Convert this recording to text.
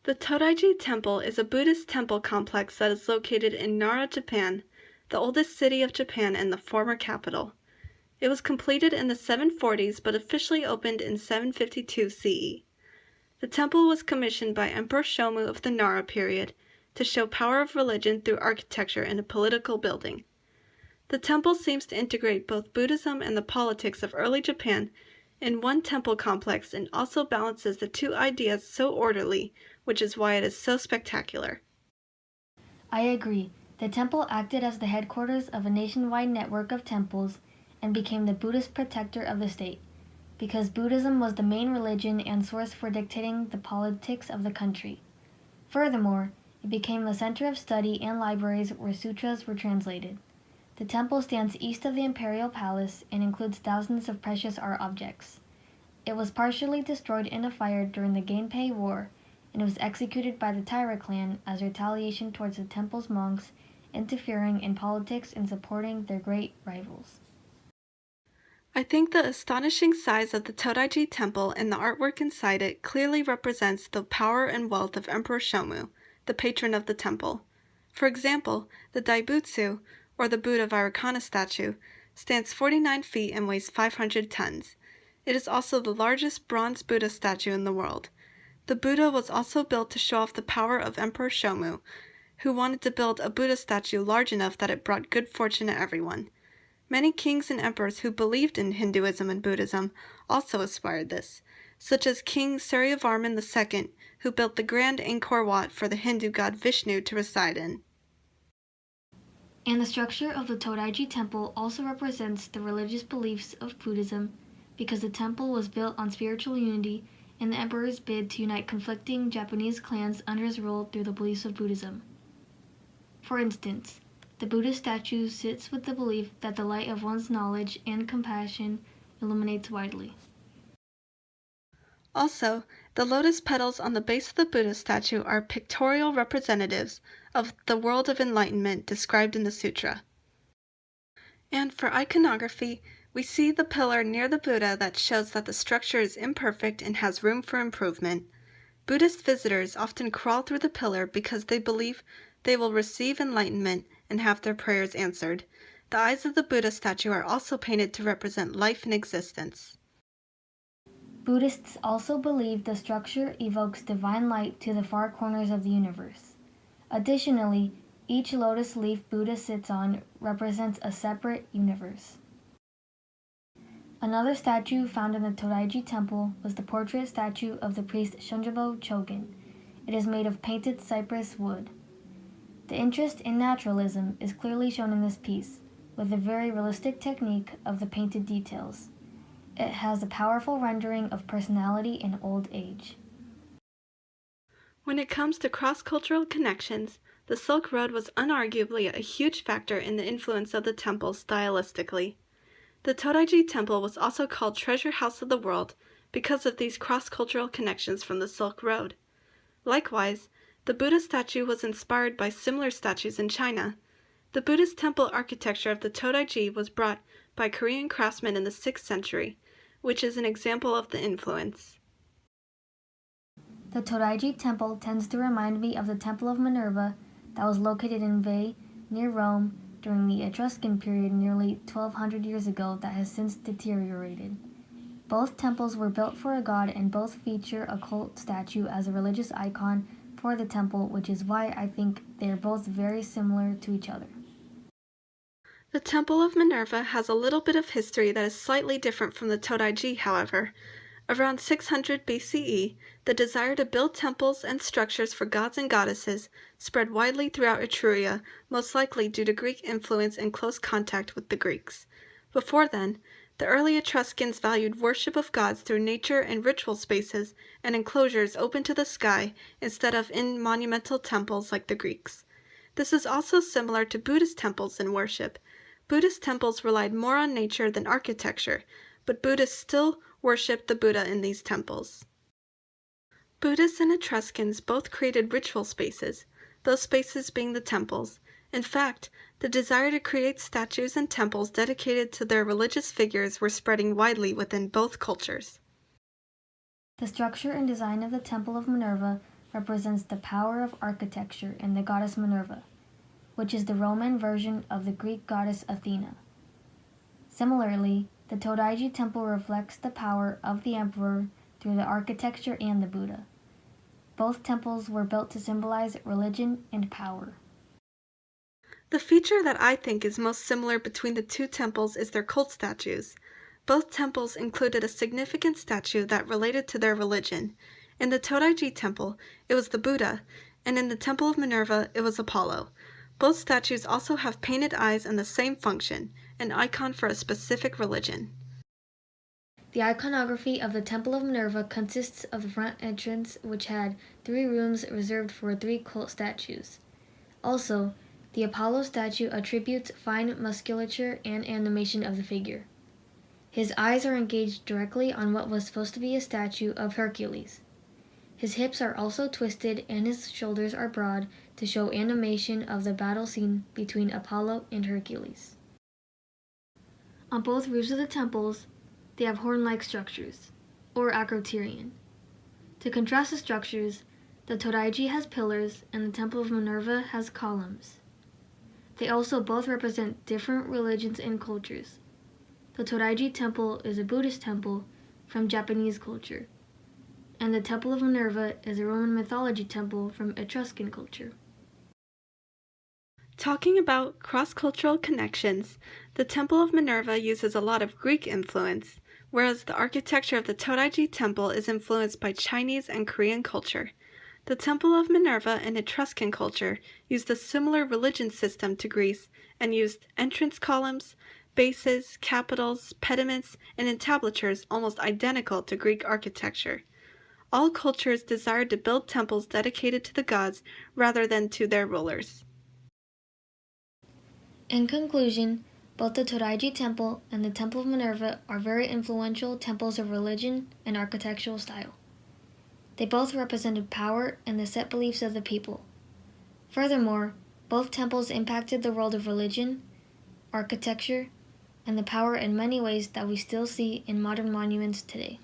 The Todai-ji Temple is a Buddhist temple complex that is located in Nara, Japan, the oldest city of Japan and the former capital. It was completed in the 740s but officially opened in 752 CE. The temple was commissioned by Emperor Shomu of the Nara period to show power of religion through architecture in a political building. The temple seems to integrate both Buddhism and the politics of early Japan in one temple complex and also balances the two ideas so orderly, which is why it is so spectacular. I agree. The temple acted as the headquarters of a nationwide network of temples and became the Buddhist protector of the state, because Buddhism was the main religion and source for dictating the politics of the country. Furthermore, it became the center of study and libraries where sutras were translated. The temple stands east of the imperial palace and includes thousands of precious art objects. It was partially destroyed in a fire during the Genpei War, and it was executed by the Taira clan as retaliation towards the temple's monks interfering in politics and supporting their great rivals. I think the astonishing size of the Todai-ji Temple and the artwork inside it clearly represents the power and wealth of Emperor Shomu, the patron of the temple. For example, the Daibutsu, or the Buddha Vairocana statue, stands 49 feet and weighs 500 tons. It is also the largest bronze Buddha statue in the world. The Buddha was also built to show off the power of Emperor Shomu, who wanted to build a Buddha statue large enough that it brought good fortune to everyone. Many kings and emperors who believed in Hinduism and Buddhism also aspired this, such as King Suryavarman II, who built the Grand Angkor Wat for the Hindu god Vishnu to reside in. And the structure of the Todai-ji Temple also represents the religious beliefs of Buddhism, because the temple was built on spiritual unity and the emperor's bid to unite conflicting Japanese clans under his rule through the beliefs of Buddhism. For instance, the Buddha statue sits with the belief that the light of one's knowledge and compassion illuminates widely. Also, the lotus petals on the base of the Buddha statue are pictorial representatives of the world of enlightenment described in the sutra. And for iconography, we see the pillar near the Buddha that shows that the structure is imperfect and has room for improvement. Buddhist visitors often crawl through the pillar because they believe they will receive enlightenment and have their prayers answered. The eyes of the Buddha statue are also painted to represent life and existence. Buddhists also believe the structure evokes divine light to the far corners of the universe. Additionally, each lotus leaf Buddha sits on represents a separate universe. Another statue found in the Todai-ji Temple was the portrait statue of the priest Shunjabo Chogen. It is made of painted cypress wood. The interest in naturalism is clearly shown in this piece, with a very realistic technique of the painted details. It has a powerful rendering of personality in old age. When it comes to cross-cultural connections, the Silk Road was unarguably a huge factor in the influence of the temple stylistically. The Todai-ji Temple was also called Treasure House of the World because of these cross-cultural connections from the Silk Road. Likewise, the Buddha statue was inspired by similar statues in China. The Buddhist temple architecture of the Todai-ji was brought by Korean craftsmen in the 6th century, which is an example of the influence. The Todai-ji Temple tends to remind me of the Temple of Minerva that was located in Veii, near Rome, during the Etruscan period nearly 1200 years ago that has since deteriorated. Both temples were built for a god and both feature a cult statue as a religious icon for the temple, which is why I think they are both very similar to each other. The Temple of Minerva has a little bit of history that is slightly different from the Todai-ji, however. Around 600 BCE, the desire to build temples and structures for gods and goddesses spread widely throughout Etruria, most likely due to Greek influence and close contact with the Greeks. Before then, the early Etruscans valued worship of gods through nature and ritual spaces and enclosures open to the sky instead of in monumental temples like the Greeks. This is also similar to Buddhist temples and worship. Buddhist temples relied more on nature than architecture, but Buddhists still worshipped the Buddha in these temples. Buddhists and Etruscans both created ritual spaces, those spaces being the temples. In fact, the desire to create statues and temples dedicated to their religious figures were spreading widely within both cultures. The structure and design of the Temple of Minerva represents the power of architecture in the goddess Minerva, which is the Roman version of the Greek goddess Athena. Similarly, the Todai-ji Temple reflects the power of the emperor through the architecture and the Buddha. Both temples were built to symbolize religion and power. The feature that I think is most similar between the two temples is their cult statues. Both temples included a significant statue that related to their religion. In the Todai-ji Temple, it was the Buddha, and in the Temple of Minerva, it was Apollo. Both statues also have painted eyes and the same function, an icon for a specific religion. The iconography of the Temple of Minerva consists of the front entrance, which had 3 rooms reserved for 3 cult statues. Also, the Apollo statue attributes fine musculature and animation of the figure. His eyes are engaged directly on what was supposed to be a statue of Hercules. His hips are also twisted and his shoulders are broad to show animation of the battle scene between Apollo and Hercules. On both roofs of the temples, they have horn-like structures, or acroterion. To contrast the structures, the Todai-ji has pillars and the Temple of Minerva has columns. They also both represent different religions and cultures. The Todai-ji Temple is a Buddhist temple from Japanese culture, and the Temple of Minerva is a Roman mythology temple from Etruscan culture. Talking about cross-cultural connections, the Temple of Minerva uses a lot of Greek influence, whereas the architecture of the Todai-ji Temple is influenced by Chinese and Korean culture. The Temple of Minerva in Etruscan culture used a similar religion system to Greece and used entrance columns, bases, capitals, pediments, and entablatures almost identical to Greek architecture. All cultures desired to build temples dedicated to the gods rather than to their rulers. In conclusion, both the Todai-ji Temple and the Temple of Minerva are very influential temples of religion and architectural style. They both represented power and the set beliefs of the people. Furthermore, both temples impacted the world of religion, architecture, and the power in many ways that we still see in modern monuments today.